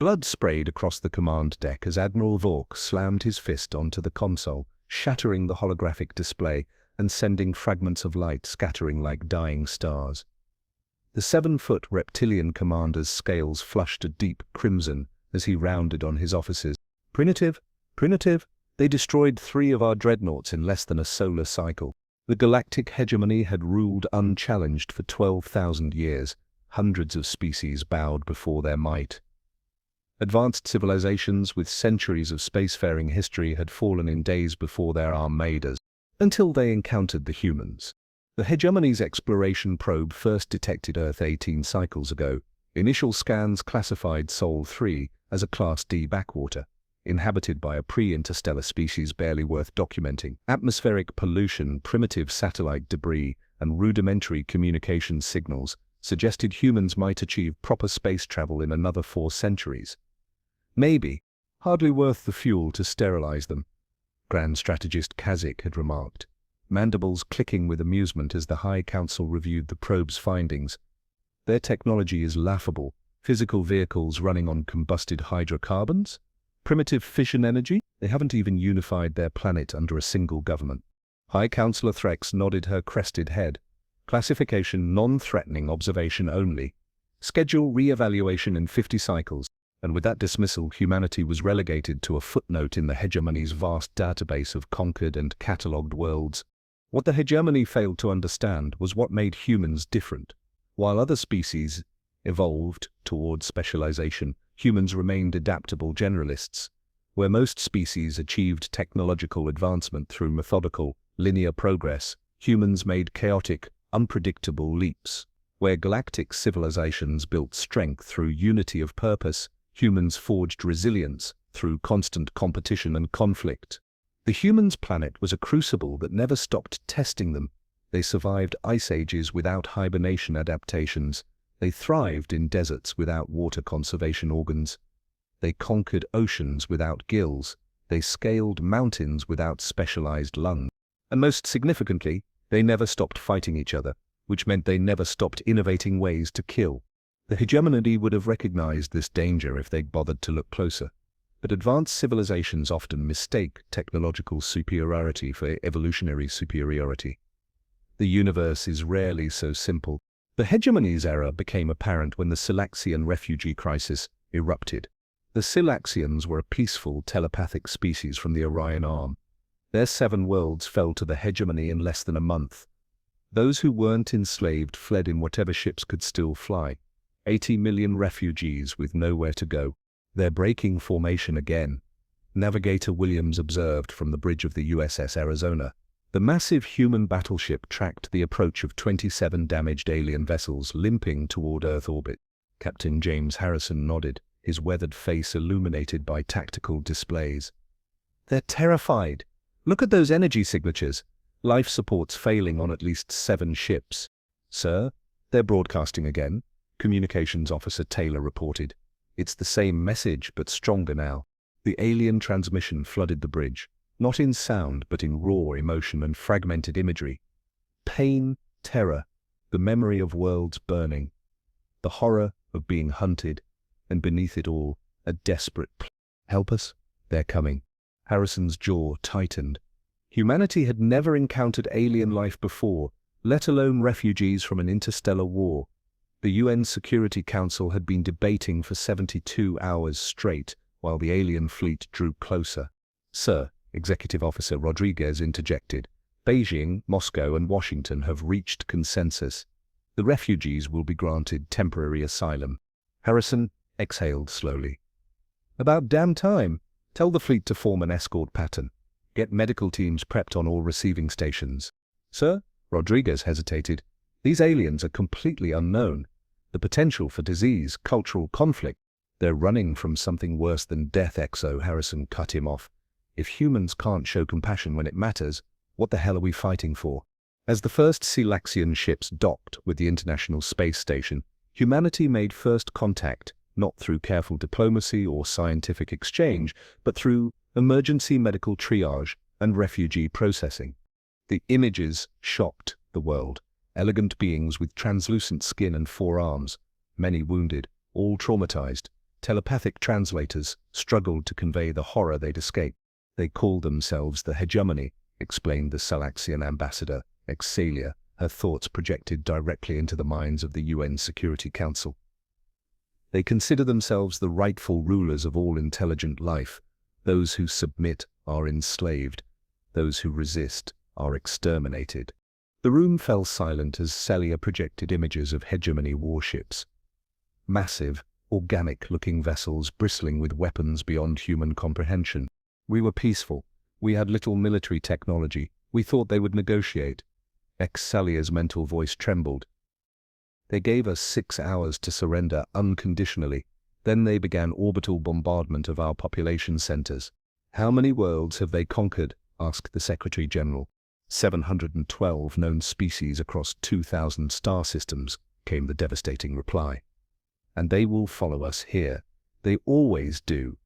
Blood sprayed across the command deck as Admiral Vork slammed his fist onto the console, shattering the holographic display and sending fragments of light scattering like dying stars. The 7-foot reptilian commander's scales flushed a deep crimson as he rounded on his officers. Primitive, they destroyed 3 of our dreadnoughts in less than a solar cycle. The galactic hegemony had ruled unchallenged for 12,000 years. Hundreds of species bowed before their might. Advanced civilizations with centuries of spacefaring history had fallen in days before their armadas, until they encountered the humans. The hegemony's exploration probe first detected Earth 18 cycles ago. Initial scans classified Sol 3 as a Class D backwater, inhabited by a pre-interstellar species barely worth documenting. Atmospheric pollution, primitive satellite debris, and rudimentary communication signals suggested humans might achieve proper space travel in another 4 centuries. Maybe, hardly worth the fuel to sterilize them, Grand Strategist Kazik had remarked, mandibles clicking with amusement as the High Council reviewed the probe's findings. Their technology is laughable. Physical vehicles running on combusted hydrocarbons? Primitive fission energy? They haven't even unified their planet under a single government. High Councillor Threx nodded her crested head. Classification non-threatening, observation only. Schedule re-evaluation in 50 cycles. And with that dismissal, humanity was relegated to a footnote in the hegemony's vast database of conquered and catalogued worlds. What the hegemony failed to understand was what made humans different. While other species evolved towards specialization, humans remained adaptable generalists. Where most species achieved technological advancement through methodical, linear progress, humans made chaotic, unpredictable leaps. Where galactic civilizations built strength through unity of purpose, humans forged resilience through constant competition and conflict. The humans' planet was a crucible that never stopped testing them. They survived ice ages without hibernation adaptations. They thrived in deserts without water conservation organs. They conquered oceans without gills. They scaled mountains without specialized lungs. And most significantly, they never stopped fighting each other, which meant they never stopped innovating ways to kill. The hegemony would have recognized this danger if they'd bothered to look closer. But advanced civilizations often mistake technological superiority for evolutionary superiority. The universe is rarely so simple. The hegemony's error became apparent when the Silaxian refugee crisis erupted. The Silaxians were a peaceful, telepathic species from the Orion Arm. Their 7 worlds fell to the hegemony in less than a month. Those who weren't enslaved fled in whatever ships could still fly. 80 million refugees with nowhere to go. They're breaking formation again. Navigator Williams observed from the bridge of the USS Arizona. The massive human battleship tracked the approach of 27 damaged alien vessels limping toward Earth orbit. Captain James Harrison nodded, his weathered face illuminated by tactical displays. They're terrified. Look at those energy signatures. Life support's failing on at least 7 ships. Sir, they're broadcasting again, Communications Officer Taylor reported. It's the same message, but stronger now. The alien transmission flooded the bridge, not in sound, but in raw emotion and fragmented imagery. Pain, terror, the memory of worlds burning, the horror of being hunted, and beneath it all, a desperate plea. Help us? They're coming. Harrison's jaw tightened. Humanity had never encountered alien life before, let alone refugees from an interstellar war. The UN Security Council had been debating for 72 hours straight while the alien fleet drew closer. Sir, Executive Officer Rodriguez interjected, Beijing, Moscow, and Washington have reached consensus. The refugees will be granted temporary asylum. Harrison exhaled slowly. About damn time. Tell the fleet to form an escort pattern. Get medical teams prepped on all receiving stations. Sir, Rodriguez hesitated. These aliens are completely unknown. The potential for disease, cultural conflict. They're running from something worse than death, Exo. Harrison cut him off. If humans can't show compassion when it matters, what the hell are we fighting for? As the first Silaxian ships docked with the International Space Station, humanity made first contact, not through careful diplomacy or scientific exchange, but through emergency medical triage and refugee processing. The images shocked the world. Elegant beings with translucent skin and 4 arms, many wounded, all traumatized, Telepathic translators struggled to convey the horror they'd escaped. They called themselves the Hegemony, explained the Selaxian ambassador, Exalia, her thoughts projected directly into the minds of the UN Security Council. They consider themselves the rightful rulers of all intelligent life. Those who submit are enslaved. Those who resist are exterminated. The room fell silent as Celia projected images of Hegemony warships. Massive, organic-looking vessels bristling with weapons beyond human comprehension. We were peaceful. We had little military technology. We thought they would negotiate. Excelia's mental voice trembled. They gave us 6 hours to surrender unconditionally. Then they began orbital bombardment of our population centers. How many worlds have they conquered? Asked the Secretary General. 712 known species across 2,000 star systems, came the devastating reply. And they will follow us here. They always do.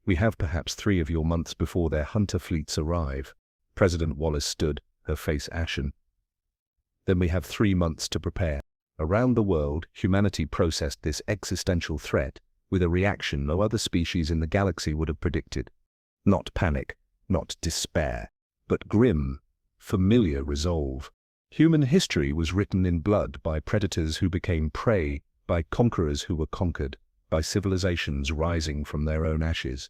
We have perhaps 3 of your months before their hunter fleets arrive. President Wallace stood, her face ashen. Then we have 3 months to prepare. Around the world, humanity processed this existential threat with a reaction no other species in the galaxy would have predicted. Not panic, not despair, but grim, familiar resolve. Human history was written in blood by predators who became prey, by conquerors who were conquered, by civilizations rising from their own ashes.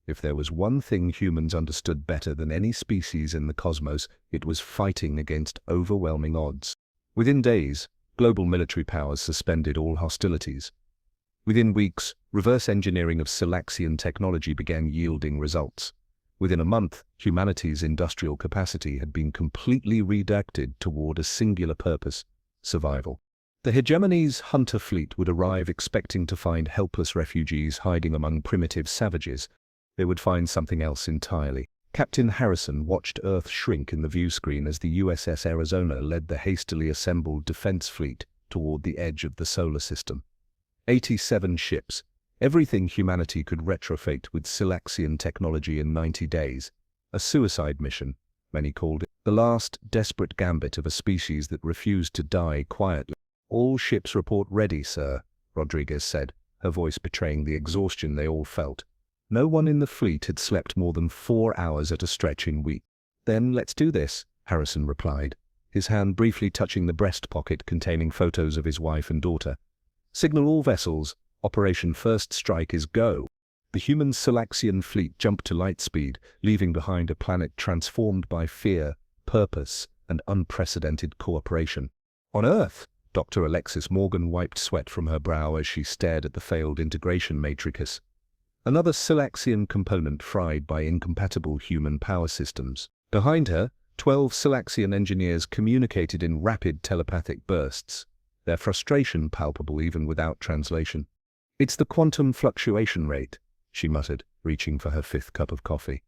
If there was one thing humans understood better than any species in the cosmos, it was fighting against overwhelming odds. Within days, global military powers suspended all hostilities. Within weeks, reverse engineering of Selaxian technology began yielding results. Within a month, humanity's industrial capacity had been completely redacted toward a singular purpose: survival. The Hegemony's hunter fleet would arrive expecting to find helpless refugees hiding among primitive savages. They would find something else entirely. Captain Harrison watched Earth shrink in the view screen as the USS Arizona led the hastily assembled defense fleet toward the edge of the solar system. 87 ships, everything humanity could retrofit with Selaxian technology in 90 days. A suicide mission, many called it, the last desperate gambit of a species that refused to die quietly. "All ships report ready, sir," Rodriguez said, her voice betraying the exhaustion they all felt. No one in the fleet had slept more than 4 hours at a stretch in weeks. "Then let's do this," Harrison replied, his hand briefly touching the breast pocket containing photos of his wife and daughter. "Signal all vessels. Operation First Strike is go." The human Selaxian fleet jumped to light speed, leaving behind a planet transformed by fear, purpose, and unprecedented cooperation. On Earth, Dr. Alexis Morgan wiped sweat from her brow as she stared at the failed integration matrix. Another Selaxian component fried by incompatible human power systems. Behind her, 12 Selaxian engineers communicated in rapid telepathic bursts, their frustration palpable even without translation. "It's the quantum fluctuation rate," she muttered, reaching for her 5th cup of coffee.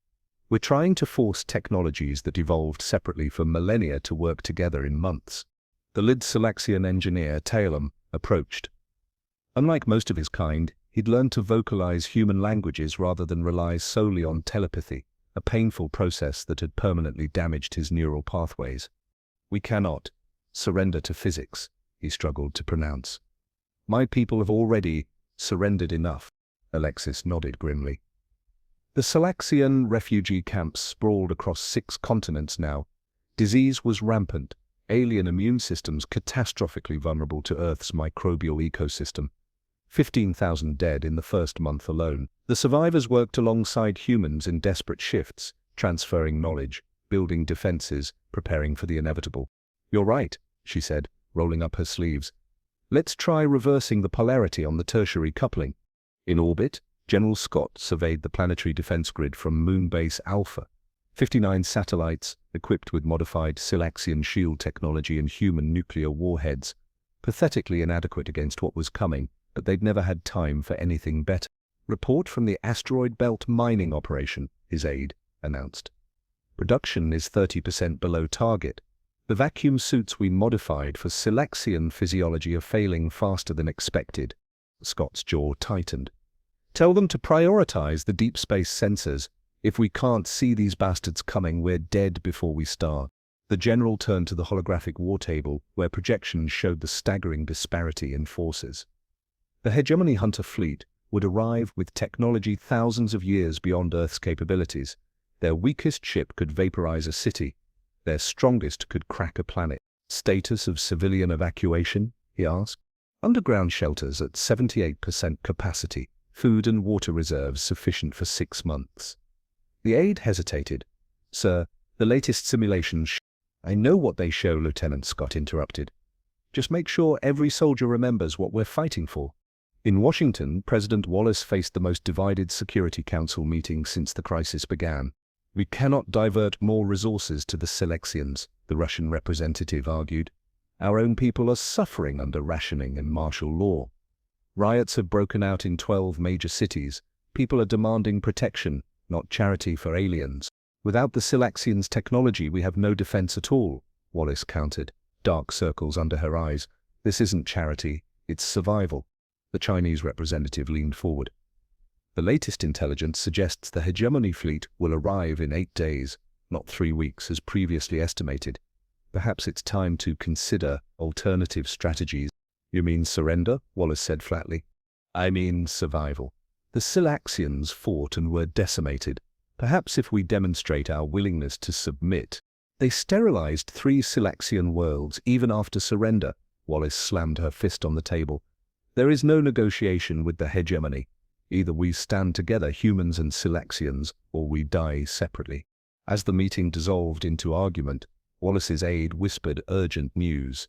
"We're trying to force technologies that evolved separately for millennia to work together in months." The lead Selaxian engineer, Talem, approached. Unlike most of his kind, he'd learned to vocalize human languages rather than rely solely on telepathy, a painful process that had permanently damaged his neural pathways. "We cannot surrender to physics," he struggled to pronounce. "My people have already surrendered enough," Alexis nodded grimly. The Selaxian refugee camps sprawled across 6 continents now. Disease was rampant, alien immune systems catastrophically vulnerable to Earth's microbial ecosystem. 15,000 dead in the first month alone. The survivors worked alongside humans in desperate shifts, transferring knowledge, building defenses, preparing for the inevitable. "You're right," she said, rolling up her sleeves. "Let's try reversing the polarity on the tertiary coupling." In orbit, General Scott surveyed the planetary defense grid from Moonbase Alpha. 59 satellites, equipped with modified Selaxian shield technology and human nuclear warheads, pathetically inadequate against what was coming, but they'd never had time for anything better. "Report from the asteroid belt mining operation," his aide announced. "Production is 30% below target. The vacuum suits we modified for Selaxian physiology are failing faster than expected." Scott's jaw tightened. "Tell them to prioritize the deep space sensors. If we can't see these bastards coming, we're dead before we start." The general turned to the holographic war table, where projections showed the staggering disparity in forces. The Hegemony Hunter fleet, would arrive with technology thousands of years beyond Earth's capabilities. Their weakest ship could vaporize a city. Their strongest could crack a planet. Status of civilian evacuation? He asked. Underground shelters at 78% capacity. Food and water reserves sufficient for 6 months. The aide hesitated. Sir, the latest simulations. I know what they show, Lieutenant Scott interrupted. Just make sure every soldier remembers what we're fighting for. In Washington, President Wallace faced the most divided Security Council meeting since the crisis began. We cannot divert more resources to the Selexians, the Russian representative argued. Our own people are suffering under rationing and martial law. Riots have broken out in 12 major cities. People are demanding protection, not charity for aliens. Without the Selexians' technology, we have no defense at all, Wallace countered, dark circles under her eyes. This isn't charity, it's survival. The Chinese representative leaned forward. The latest intelligence suggests the hegemony fleet will arrive in 8 days, not 3 weeks as previously estimated. Perhaps it's time to consider alternative strategies. You mean surrender? Wallace said flatly. I mean survival. The Selexians fought and were decimated. Perhaps if we demonstrate our willingness to submit. They sterilized 3 Selexian worlds even after surrender. Wallace slammed her fist on the table. There is no negotiation with the hegemony. Either we stand together, humans and Selexians, or we die separately. As the meeting dissolved into argument, Wallace's aide whispered urgent news.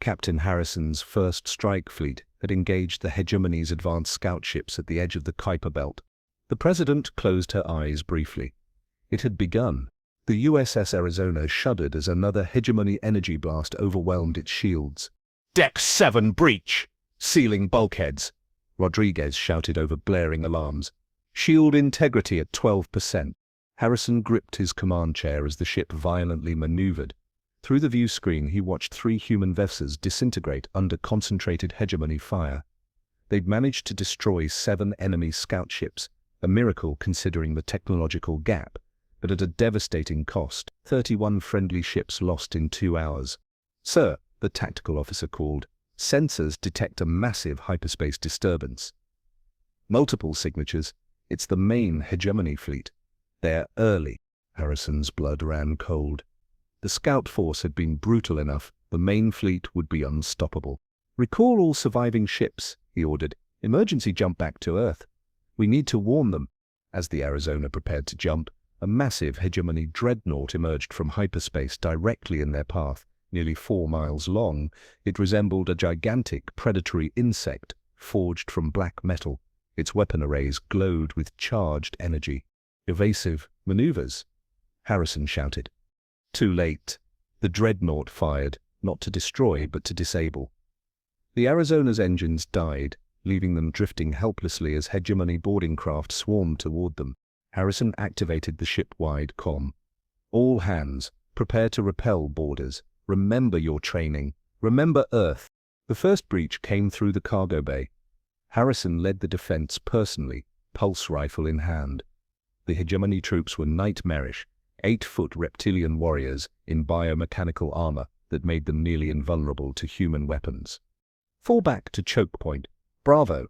Captain Harrison's first strike fleet had engaged the hegemony's advanced scout ships at the edge of the Kuiper Belt. The president closed her eyes briefly. It had begun. The USS Arizona shuddered as another hegemony energy blast overwhelmed its shields. Deck 7 breach! Sealing bulkheads! Rodriguez shouted over blaring alarms. Shield integrity at 12%. Harrison gripped his command chair as the ship violently maneuvered. Through the view screen, he watched 3 human vessels disintegrate under concentrated hegemony fire. They'd managed to destroy 7 enemy scout ships, a miracle considering the technological gap, but at a devastating cost. 31 friendly ships lost in 2 hours. Sir, the tactical officer called. Sensors detect a massive hyperspace disturbance. Multiple signatures. It's the main hegemony fleet. They're early. Harrison's blood ran cold. The scout force had been brutal enough. The main fleet would be unstoppable. Recall all surviving ships, he ordered. Emergency jump back to Earth. We need to warn them. As the Arizona prepared to jump, a massive hegemony dreadnought emerged from hyperspace directly in their path. Nearly 4 miles long, it resembled a gigantic predatory insect forged from black metal. Its weapon arrays glowed with charged energy. Evasive maneuvers, Harrison shouted. Too late. The dreadnought fired, not to destroy but to disable. The Arizona's engines died, leaving them drifting helplessly as hegemony boarding craft swarmed toward them. Harrison activated the ship-wide comm. All hands, prepare to repel boarders. Remember your training. Remember Earth. The first breach came through the cargo bay. Harrison led the defense personally, pulse rifle in hand. The hegemony troops were nightmarish, 8-foot reptilian warriors in biomechanical armor that made them nearly invulnerable to human weapons. Fall back to choke point. Bravo,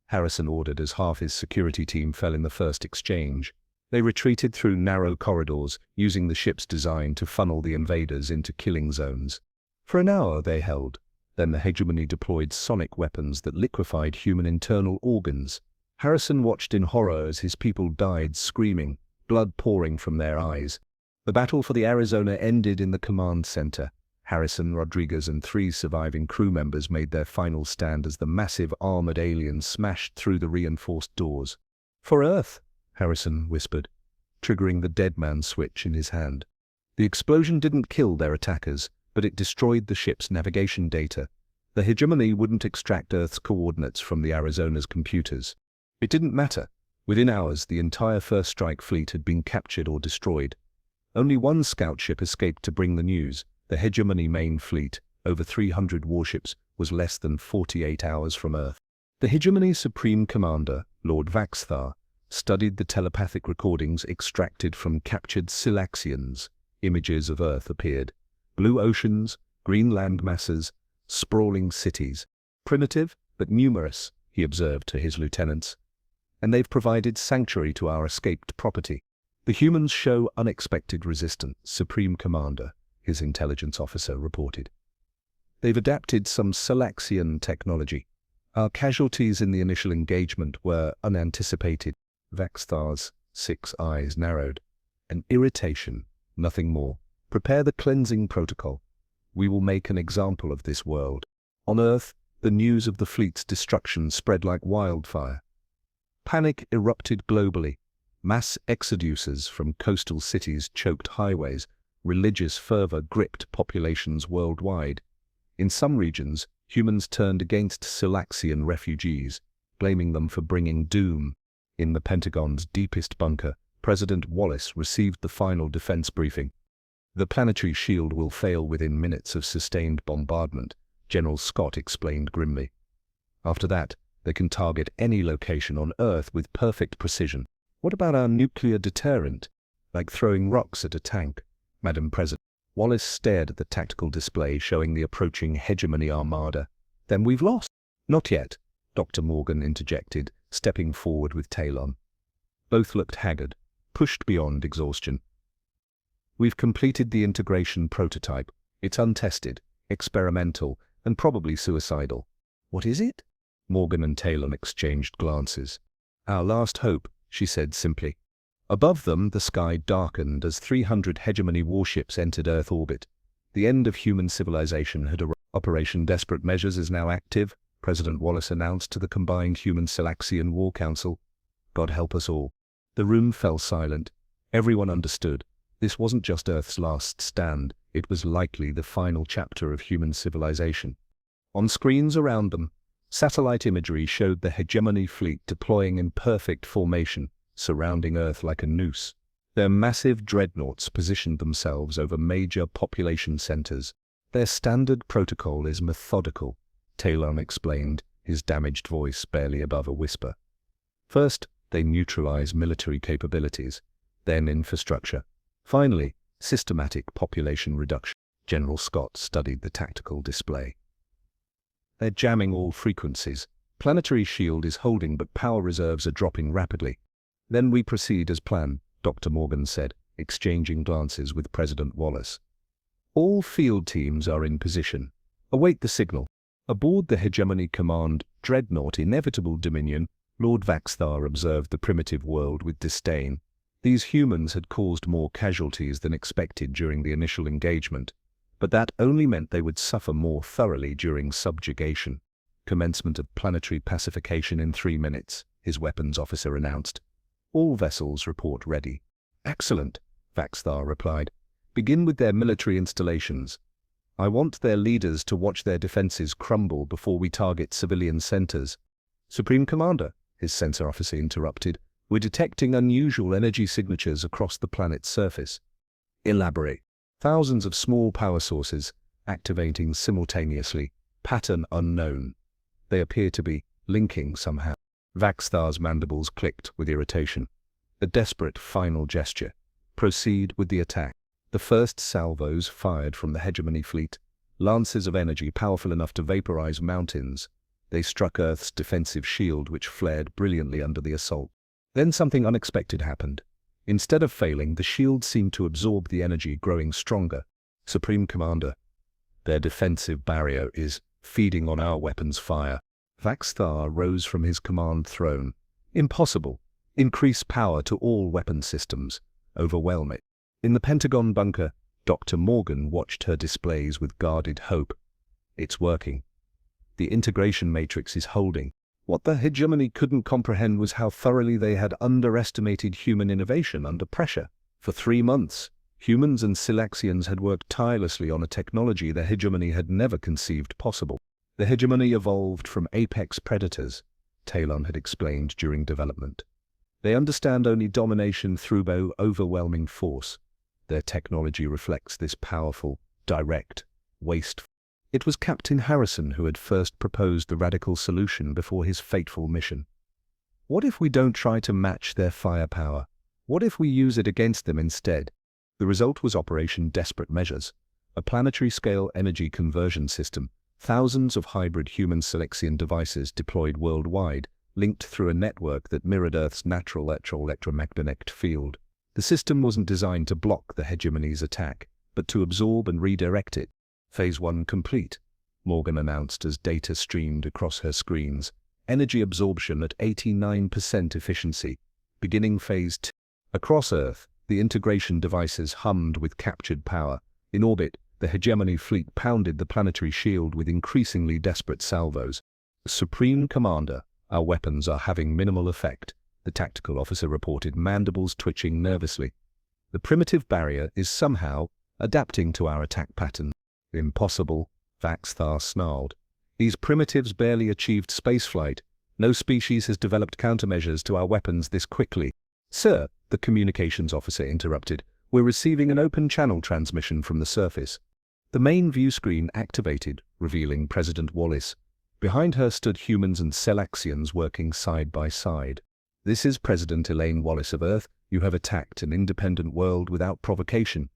Harrison ordered as half his security team fell in the first exchange. They retreated through narrow corridors, using the ship's design to funnel the invaders into killing zones. For an hour they held. Then the hegemony deployed sonic weapons that liquefied human internal organs. Harrison watched in horror as his people died screaming, blood pouring from their eyes. The battle for the Arizona ended in the command center. Harrison, Rodriguez, and 3 surviving crew members made their final stand as the massive armored alien smashed through the reinforced doors. For Earth, Harrison whispered, triggering the dead man switch in his hand. The explosion didn't kill their attackers, but it destroyed the ship's navigation data. The hegemony wouldn't extract Earth's coordinates from the Arizona's computers. It didn't matter. Within hours, the entire first strike fleet had been captured or destroyed. Only 1 scout ship escaped to bring the news. The hegemony main fleet, over 300 warships, was less than 48 hours from Earth. The hegemony's supreme commander, Lord Vaxthar, studied the telepathic recordings extracted from captured Selexians. Images of Earth appeared. Blue oceans, green land masses, sprawling cities. Primitive, but numerous, he observed to his lieutenants. And they've provided sanctuary to our escaped property. The humans show unexpected resistance, Supreme Commander, his intelligence officer reported. They've adapted some Selaxian technology. Our casualties in the initial engagement were unanticipated. Vaxthar's 6 eyes narrowed. An irritation, nothing more. Prepare the cleansing protocol. We will make an example of this world. On Earth, the news of the fleet's destruction spread like wildfire. Panic erupted globally. Mass exoduses from coastal cities choked highways. Religious fervor gripped populations worldwide. In some regions, humans turned against Selaxian refugees, blaming them for bringing doom. In the Pentagon's deepest bunker, President Wallace received the final defense briefing. The planetary shield will fail within minutes of sustained bombardment, General Scott explained grimly. After that, they can target any location on Earth with perfect precision. What about our nuclear deterrent? Like throwing rocks at a tank, Madam President. Wallace stared at the tactical display showing the approaching hegemony armada. Then we've lost. Not yet, Dr. Morgan interjected, stepping forward with Talon. Both looked haggard, pushed beyond exhaustion. We've completed the integration prototype. It's untested, experimental, and probably suicidal. What is it? Morgan and Talon exchanged glances. Our last hope, she said simply. Above them, the sky darkened as 300 hegemony warships entered Earth orbit. The end of human civilization had arrived. Operation Desperate Measures is now active, President Wallace announced to the combined Human Selaxian War Council. God help us all. The room fell silent. Everyone understood. This wasn't just Earth's last stand, it was likely the final chapter of human civilization. On screens around them, satellite imagery showed the hegemony fleet deploying in perfect formation, surrounding Earth like a noose. Their massive dreadnoughts positioned themselves over major population centers. Their standard protocol is methodical, Talon explained, his damaged voice barely above a whisper. First, they neutralize military capabilities, then infrastructure. Finally, systematic population reduction. General Scott studied the tactical display. They're jamming all frequencies. Planetary shield is holding, but power reserves are dropping rapidly. Then we proceed as planned, Dr. Morgan said, exchanging glances with President Wallace. All field teams are in position. Await the signal. Aboard the Hegemony Command Dreadnought Inevitable Dominion, Lord Vaxthar observed the primitive world with disdain. These humans had caused more casualties than expected during the initial engagement, but that only meant they would suffer more thoroughly during subjugation. Commencement of planetary pacification in 3 minutes, his weapons officer announced. All vessels report ready. Excellent, Vaxthar replied. Begin with their military installations. I want their leaders to watch their defenses crumble before we target civilian centers. Supreme Commander, his sensor officer interrupted, we're detecting unusual energy signatures across the planet's surface. Elaborate. Thousands of small power sources, activating simultaneously, pattern unknown. They appear to be linking somehow. Vaxthar's mandibles clicked with irritation. A desperate final gesture. Proceed with the attack. The first salvos fired from the hegemony fleet, lances of energy powerful enough to vaporize mountains. They struck Earth's defensive shield, which flared brilliantly under the assault. Then something unexpected happened. Instead of failing, the shield seemed to absorb the energy, growing stronger. Supreme Commander, their defensive barrier is feeding on our weapons fire. Vaxthar rose from his command throne. Impossible. Increase power to all weapon systems. Overwhelm it. In the Pentagon bunker, Dr. Morgan watched her displays with guarded hope. It's working. The integration matrix is holding. What the hegemony couldn't comprehend was how thoroughly they had underestimated human innovation under pressure. For 3 months, humans and Selaxians had worked tirelessly on a technology the hegemony had never conceived possible. The hegemony evolved from apex predators, Talon had explained during development. They understand only domination through overwhelming force. Their technology reflects this powerful, direct, wasteful. It was Captain Harrison who had first proposed the radical solution before his fateful mission. What if we don't try to match their firepower? What if we use it against them instead? The result was Operation Desperate Measures, a planetary-scale energy conversion system Thousands of hybrid human-Selexian devices deployed worldwide, linked through a network that mirrored Earth's natural electromagnetic field. The system wasn't designed to block the hegemony's attack, but to absorb and redirect it. Phase 1 complete, Morgan announced as data streamed across her screens. Energy absorption at 89% efficiency. Beginning Phase 2. Across Earth, the integration devices hummed with captured power. In orbit, the hegemony fleet pounded the planetary shield with increasingly desperate salvos. Supreme Commander, our weapons are having minimal effect, the tactical officer reported, mandibles twitching nervously. The primitive barrier is somehow adapting to our attack pattern. Impossible, Vaxthar snarled. These primitives barely achieved spaceflight. No species has developed countermeasures to our weapons this quickly. Sir, the communications officer interrupted, we're receiving an open channel transmission from the surface. The main view screen activated, revealing President Wallace. Behind her stood humans and Selexians working side by side. This is President Elaine Wallace of Earth. You have attacked an independent world without provocation.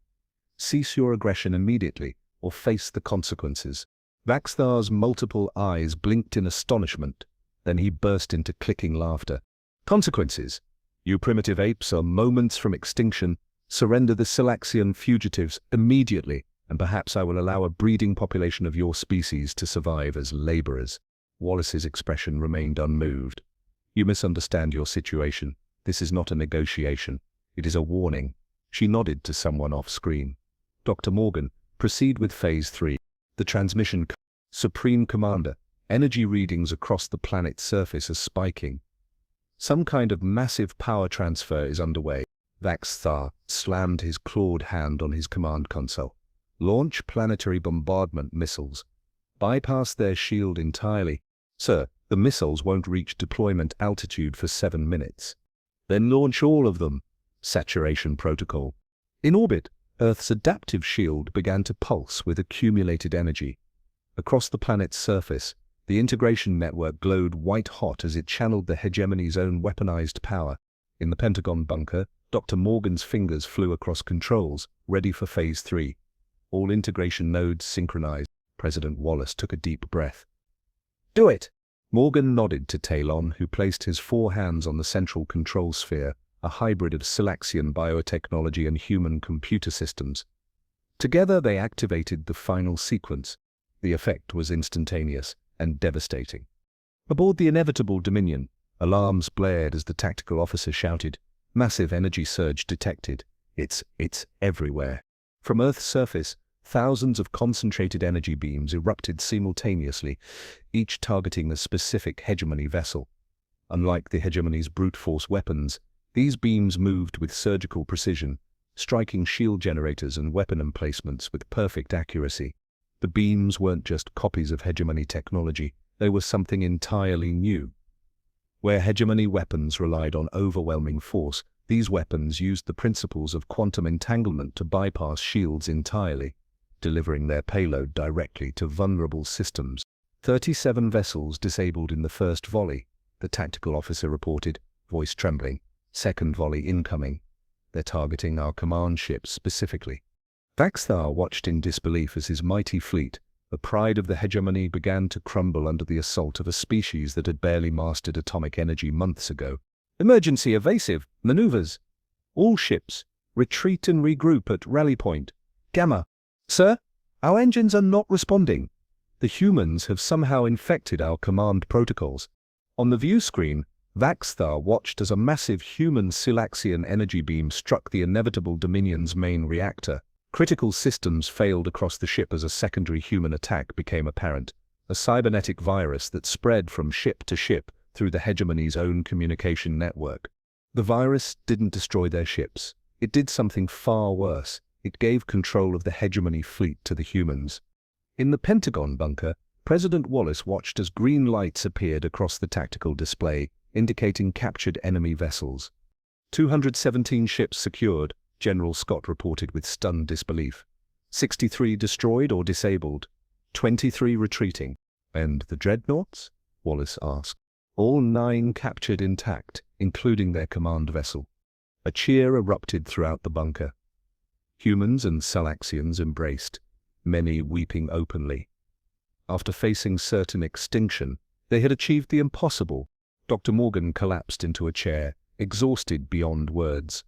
Cease your aggression immediately, or face the consequences. Vaxthar's multiple eyes blinked in astonishment. Then he burst into clicking laughter. Consequences? You primitive apes are moments from extinction. Surrender the Selexian fugitives immediately, and perhaps I will allow a breeding population of your species to survive as laborers. Wallace's expression remained unmoved. You misunderstand your situation. This is not a negotiation. It is a warning. She nodded to someone off-screen. Dr. Morgan, proceed with Phase 3. The transmission. Supreme Commander, energy readings across the planet's surface are spiking. Some kind of massive power transfer is underway. Vaxthar slammed his clawed hand on his command console. Launch planetary bombardment missiles. Bypass their shield entirely. Sir, the missiles won't reach deployment altitude for 7 minutes. Then launch all of them. Saturation protocol. In orbit, Earth's adaptive shield began to pulse with accumulated energy. Across the planet's surface, the integration network glowed white-hot as it channeled the hegemony's own weaponized power. In the Pentagon bunker, Dr. Morgan's fingers flew across controls, ready for Phase 3. All integration nodes synchronized. President Wallace took a deep breath. Do it! Morgan nodded to Talon, who placed his 4 hands on the central control sphere, a hybrid of Selexian biotechnology and human computer systems. Together they activated the final sequence. The effect was instantaneous and devastating. Aboard the inevitable Dominion, alarms blared as the tactical officer shouted, "Massive energy surge detected. It's everywhere." From Earth's surface, thousands of concentrated energy beams erupted simultaneously, each targeting a specific hegemony vessel. Unlike the hegemony's brute force weapons, these beams moved with surgical precision, striking shield generators and weapon emplacements with perfect accuracy. The beams weren't just copies of hegemony technology, they were something entirely new. Where hegemony weapons relied on overwhelming force, these weapons used the principles of quantum entanglement to bypass shields entirely, delivering their payload directly to vulnerable systems. 37 vessels disabled in the first volley, the tactical officer reported, voice trembling. Second volley incoming. They're targeting our command ships specifically. Vaxthar watched in disbelief as his mighty fleet, the pride of the hegemony, began to crumble under the assault of a species that had barely mastered atomic energy months ago. Emergency evasive maneuvers. All ships, retreat and regroup at rally point. Gamma. Sir, our engines are not responding. The humans have somehow infected our command protocols. On the view screen, Vaxthar watched as a massive human Selexian energy beam struck the inevitable Dominion's main reactor. Critical systems failed across the ship as a secondary human attack became apparent, a cybernetic virus that spread from ship to ship through the hegemony's own communication network. The virus didn't destroy their ships. It did something far worse. It gave control of the hegemony fleet to the humans. In the Pentagon bunker, President Wallace watched as green lights appeared across the tactical display, indicating captured enemy vessels. 217 ships secured, General Scott reported with stunned disbelief. 63 destroyed or disabled, 23 retreating. And the dreadnoughts? Wallace asked. All 9 captured intact, including their command vessel. A cheer erupted throughout the bunker. Humans and Selexians embraced, many weeping openly. After facing certain extinction, they had achieved the impossible. Dr. Morgan collapsed into a chair, exhausted beyond words.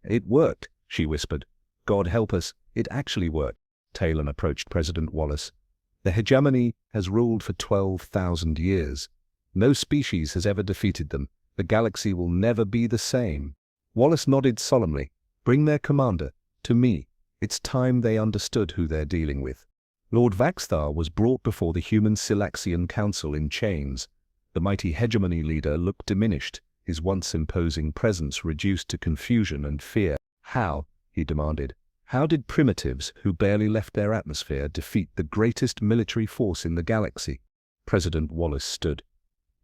"It worked," she whispered. "God help us, it actually worked." Talon approached President Wallace. "The hegemony has ruled for 12,000 years. No species has ever defeated them. The galaxy will never be the same." Wallace nodded solemnly. "Bring their commander to me. It's time they understood who they're dealing with." Lord Vaxthar was brought before the human Silaxian Council in chains. The mighty hegemony leader looked diminished, his once imposing presence reduced to confusion and fear. "How?" he demanded. "How did primitives who barely left their atmosphere defeat the greatest military force in the galaxy?" President Wallace stood.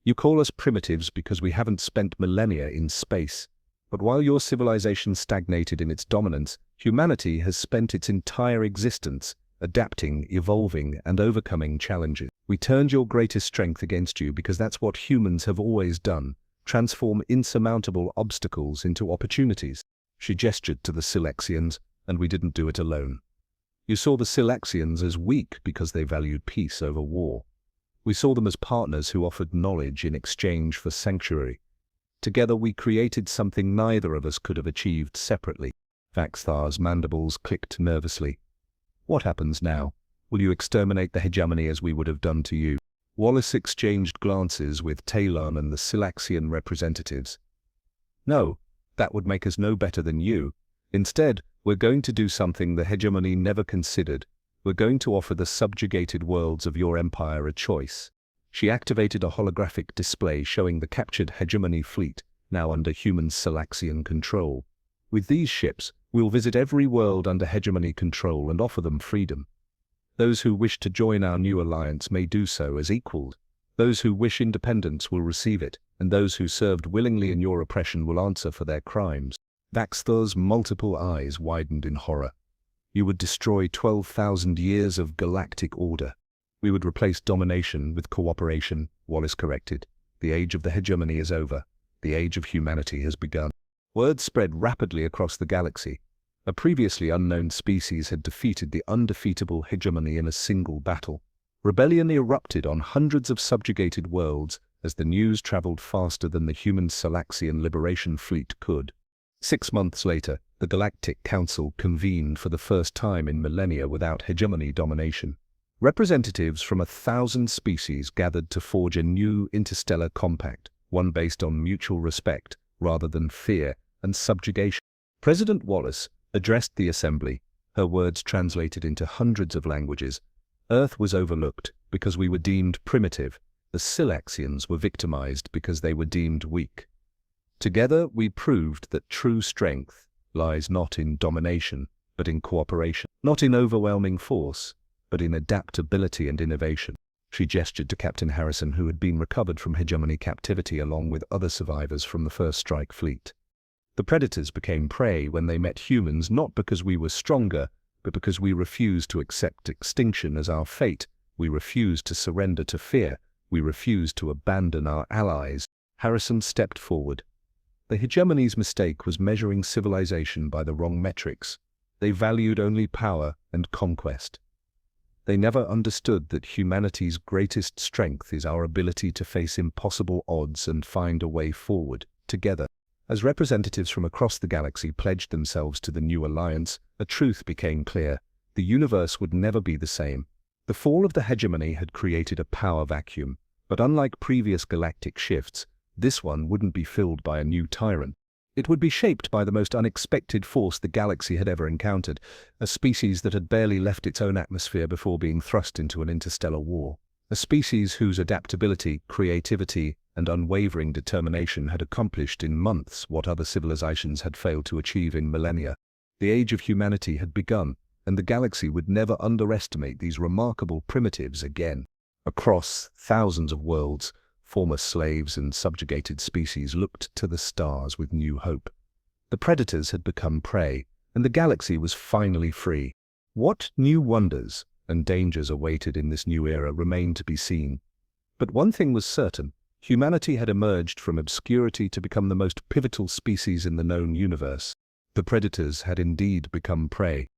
"You call us primitives because we haven't spent millennia in space. But while your civilization stagnated in its dominance, humanity has spent its entire existence adapting, evolving, and overcoming challenges. We turned your greatest strength against you because that's what humans have always done, transform insurmountable obstacles into opportunities." She gestured to the Silexians, "And we didn't do it alone. You saw the Silexians as weak because they valued peace over war. We saw them as partners who offered knowledge in exchange for sanctuary. Together we created something neither of us could have achieved separately." Vaxthar's mandibles clicked nervously. "What happens now? Will you exterminate the hegemony as we would have done to you?" Wallace exchanged glances with Talon and the Silaxian representatives. "No, that would make us no better than you. Instead, we're going to do something the hegemony never considered. We're going to offer the subjugated worlds of your empire a choice." She activated a holographic display showing the captured hegemony fleet, now under human Silaxian control. "With these ships, we'll visit every world under hegemony control and offer them freedom. Those who wish to join our new alliance may do so as equals. Those who wish independence will receive it, and those who served willingly in your oppression will answer for their crimes." Vaxthar's multiple eyes widened in horror. "You would destroy 12,000 years of galactic order." "We would replace domination with cooperation," Wallace corrected. "The age of the hegemony is over. The age of humanity has begun." Word spread rapidly across the galaxy. A previously unknown species had defeated the undefeatable hegemony in a single battle. Rebellion erupted on hundreds of subjugated worlds as the news traveled faster than the human Silaxian liberation fleet could. 6 months later, the Galactic Council convened for the first time in millennia without hegemony domination. Representatives from 1,000 species gathered to forge a new interstellar compact, one based on mutual respect rather than fear and subjugation. President Wallace addressed the assembly, her words translated into hundreds of languages. "Earth was overlooked because we were deemed primitive. The Silaxians were victimized because they were deemed weak. Together we proved that true strength lies not in domination, but in cooperation. Not in overwhelming force, but in adaptability and innovation." She gestured to Captain Harrison, who had been recovered from hegemony captivity along with other survivors from the First Strike Fleet. "The predators became prey when they met humans not because we were stronger, but because we refused to accept extinction as our fate. We refused to surrender to fear. We refused to abandon our allies." Harrison stepped forward. "The hegemony's mistake was measuring civilization by the wrong metrics. They valued only power and conquest. They never understood that humanity's greatest strength is our ability to face impossible odds and find a way forward, together." As representatives from across the galaxy pledged themselves to the new alliance, a truth became clear. The universe would never be the same. The fall of the hegemony had created a power vacuum, but unlike previous galactic shifts, this one wouldn't be filled by a new tyrant. It would be shaped by the most unexpected force the galaxy had ever encountered, a species that had barely left its own atmosphere before being thrust into an interstellar war. A species whose adaptability, creativity, and unwavering determination had accomplished in months what other civilizations had failed to achieve in millennia. The age of humanity had begun, and the galaxy would never underestimate these remarkable primitives again. Across thousands of worlds, former slaves and subjugated species looked to the stars with new hope. The predators had become prey, and the galaxy was finally free. What new wonders and dangers awaited in this new era remained to be seen. But one thing was certain: humanity had emerged from obscurity to become the most pivotal species in the known universe. The predators had indeed become prey.